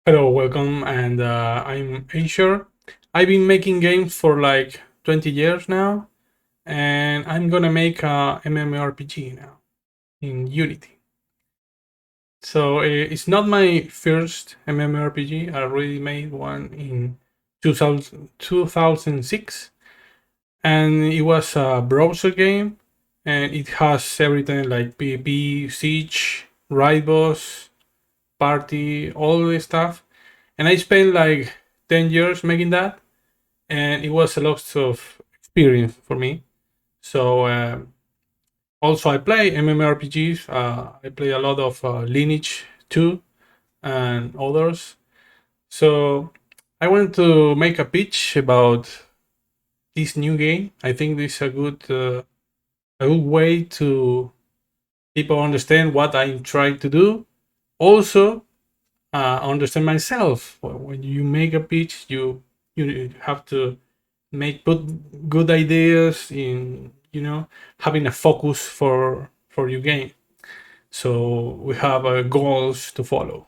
Hello, welcome, and I'm Asher. I've been making games for like 20 years now, and I'm gonna make a MMORPG now in Unity. So it's not my first MMORPG. I already made one in 2006, and it was a browser game, and it has everything like PvP, Siege, Raid Boss, Party, all this stuff. And I spent like 10 years making that, and it was a lot of experience for me. So also I play MMORPGs. I play a lot of Lineage 2 and others. So I want to make a pitch about this new game. I think this is a good way to people understand what I'm trying to do. Also, understand myself. When you make a pitch, you have to make put good ideas in having a focus for your game. So we have goals to follow.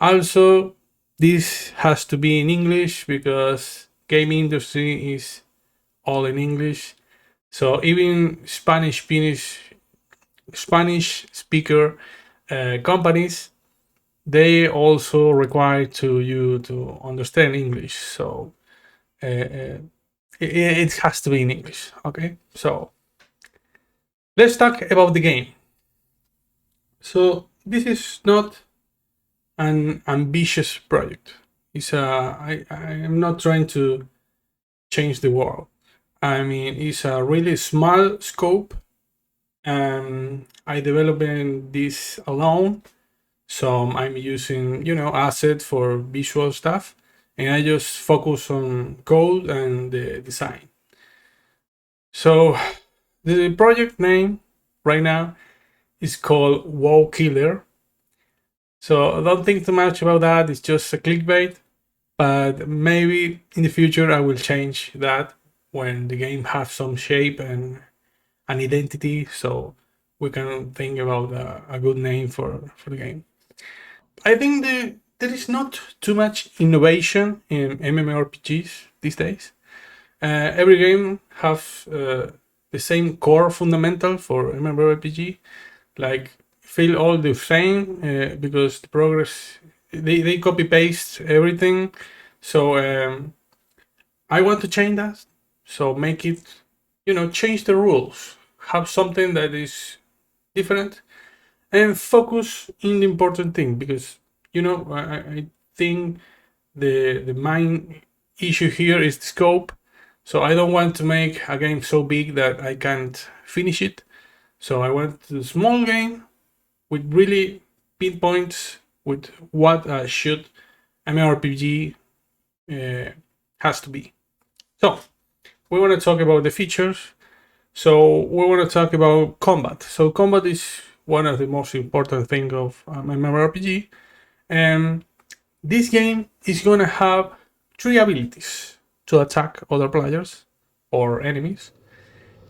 Also, this has to be in English because game industry is all in English. So even Spanish speaker companies, they also require to you to understand English. So it has to be in English. Okay, so let's talk about the game. So this is not an ambitious project. I am not trying to change the world. I mean, it's a really small scope, and I developing this alone. So I'm using asset for visual stuff, and I just focus on code and the design. So the project name right now is called WoW Killer. So don't think too much about that. It's just a clickbait. But maybe in the future I will change that when the game has some shape and an identity. So we can think about a good name for the game. I think there is not too much innovation in MMORPGs these days. Every game have the same core fundamental for MMORPG, like feel all the same because the progress they copy paste everything. So I want to change that. So make it, change the rules. Have something that is different and focus in the important thing because I think the main issue here is the scope. So I don't want to make a game so big that I can't finish it. So I want a small game with really pinpoints with what should MMORPG has to be. So we want to talk about the features. So we want to talk about combat. So combat is one of the most important things of MMORPG, and this game is gonna have three abilities to attack other players or enemies,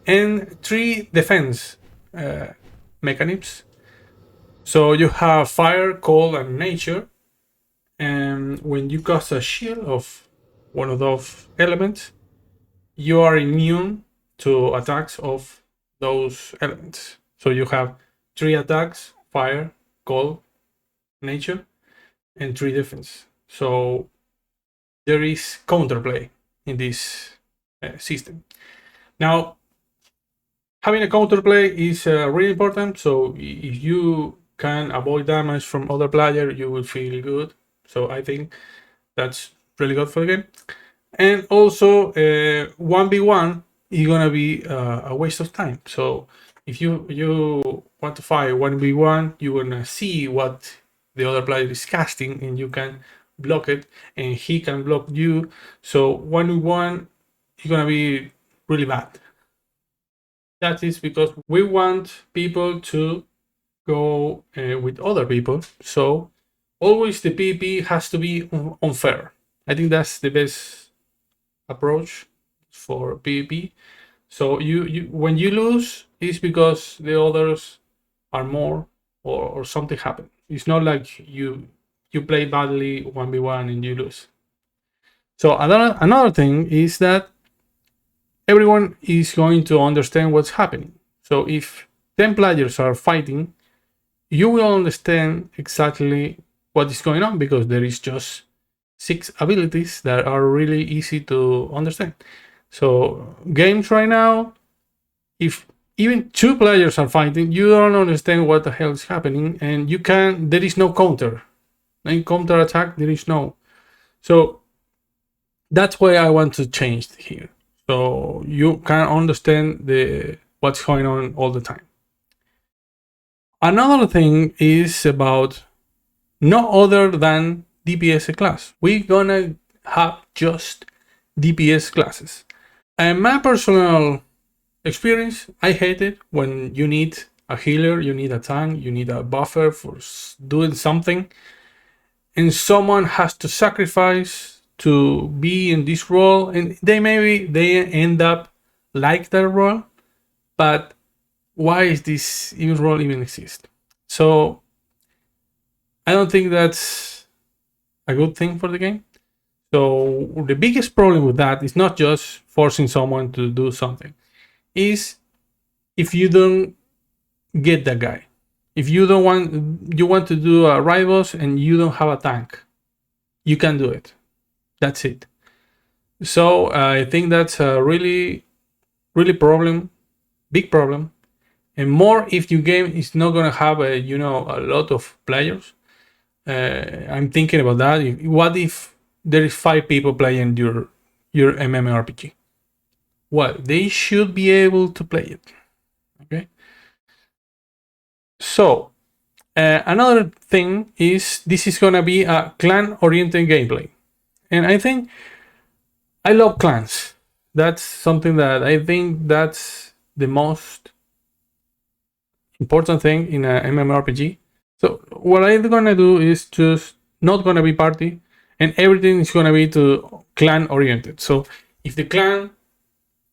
and three defense uh, mechanisms. So you have fire, cold, and nature. And when you cast a shield of one of those elements, you are immune to attacks of those elements. So you have three attacks: fire, cold, nature, and three defense. So there is counterplay in this system. Now, having a counterplay is really important. So if you can avoid damage from other player, you will feel good. So I think that's really good for the game. And also, 1v1 is gonna be a waste of time. So if you want to fight 1v1, you're gonna see what the other player is casting, and you can block it, and he can block you. So 1v1 is gonna be really bad. That is because we want people to go with other people. So always the PvP has to be unfair. I think that's the best approach for PvP. So you when you lose, it's because the others are more or something happened. It's not like you play badly 1v1 and you lose. So another thing is that everyone is going to understand what's happening. So if 10 players are fighting, you will understand exactly what is going on because there is just 6 abilities that are really easy to understand. So games right now, if even 2 players are fighting, you don't understand what the hell is happening, and there is no counter. In counter attack, there is no. So that's why I want to change here. So you can understand what's going on all the time. Another thing is about no other than DPS class. We're gonna have just DPS classes. And my personal experience, I hate it when you need a healer, you need a tank, you need a buffer for doing something, and someone has to sacrifice to be in this role, and they end up like that role, but why is this even role even exist? So I don't think that's a good thing for the game. So the biggest problem with that is not just forcing someone to do something, is if you don't get that guy. If you want to do a rivals and you don't have a tank, you can do it. That's it. So I think that's a really, really big problem, and more if your game is not gonna have a lot of players. I'm thinking about that. What if there is 5 people playing your MMORPG? Well, they should be able to play it. Okay. So another thing is this is gonna be a clan-oriented gameplay, and I think I love clans. That's something that I think that's the most important thing in a MMORPG. So what I'm gonna do is just not gonna be party, and everything is gonna be to clan oriented. So if the clan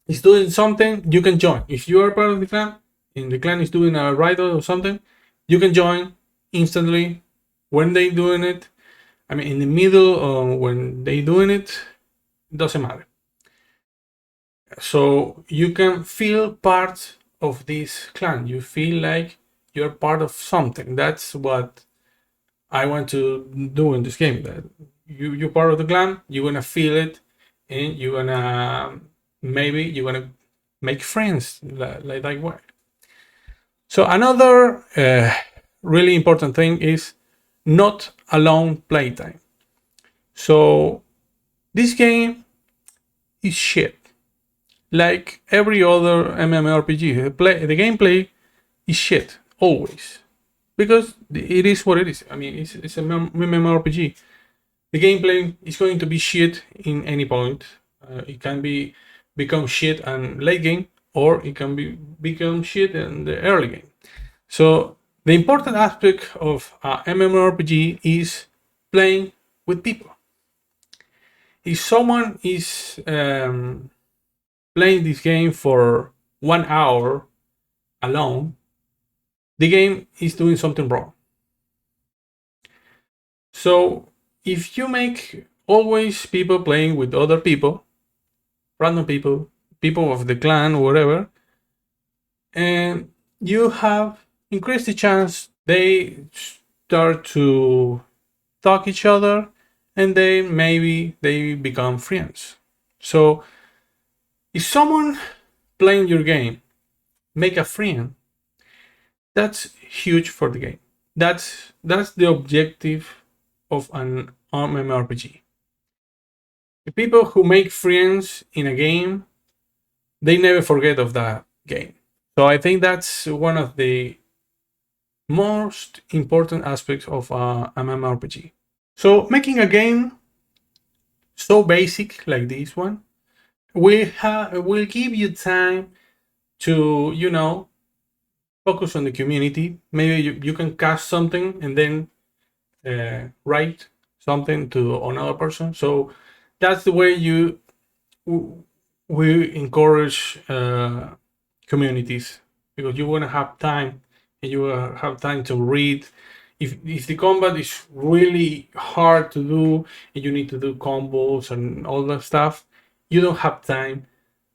is doing something, you can join. If you are part of the clan and the clan is doing a raid or something, you can join instantly when they doing it. I mean, in the middle, when they doing it, doesn't matter. So you can feel part of this clan. You feel like you're part of something. That's what I want to do in this game. That you're part of the clan. You're gonna feel it, and you're gonna make friends like that way. So another really important thing is not alone playtime. So this game is shit. Like every other MMORPG, the gameplay is shit always because it is what it is. I mean, it's a MMORPG. The gameplay is going to be shit in any point. It can become shit in late game, or it can become shit in the early game. So the important aspect of MMORPG is playing with people. If someone is playing this game for 1 hour alone, the game is doing something wrong. So if you make always people playing with other people, random people of the clan or whatever, and you have increased the chance they start to talk each other, and then maybe they become friends. So if someone playing your game make a friend, that's huge for the game. That's the objective of an MMORPG. The people who make friends in a game, they never forget of that game. So I think that's one of the most important aspects of MMORPG. So making a game so basic like this one will give you time to focus on the community. Maybe you can cast something and then write something to another person. So that's the way we encourage communities, because you want to have time and you have time to read. if the combat is really hard to do and you need to do combos and all that stuff, you don't have time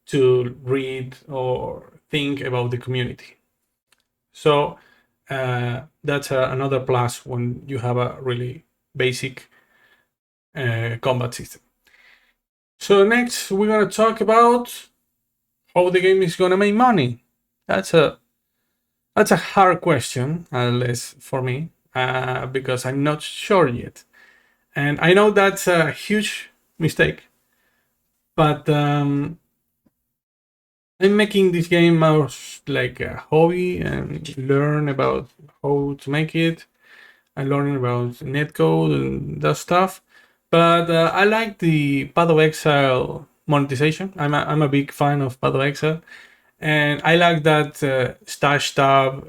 to read or think about the community. So that's another plus when you have a really basic combat system. So next we're gonna talk about how the game is gonna make money. That's a hard question, at least for me, because I'm not sure yet, and I know that's a huge mistake. But I'm making this game more like a hobby and learn about how to make it. I'm learning about netcode and that stuff. But I like the Path of Exile monetization. I'm a big fan of Path of Exile. And I like that stash tab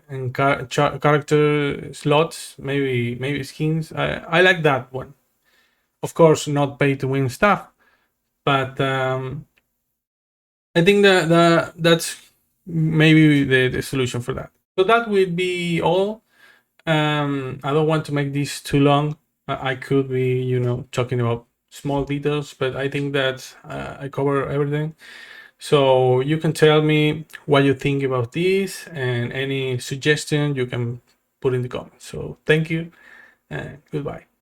and character slots, maybe skins. I like that one. Of course, not pay to win stuff, but I think that's maybe the solution for that. So that will be all. I don't want to make this too long. I could be, talking about small details, but I think that I cover everything. So you can tell me what you think about this and any suggestion you can put in the comments. So thank you and goodbye.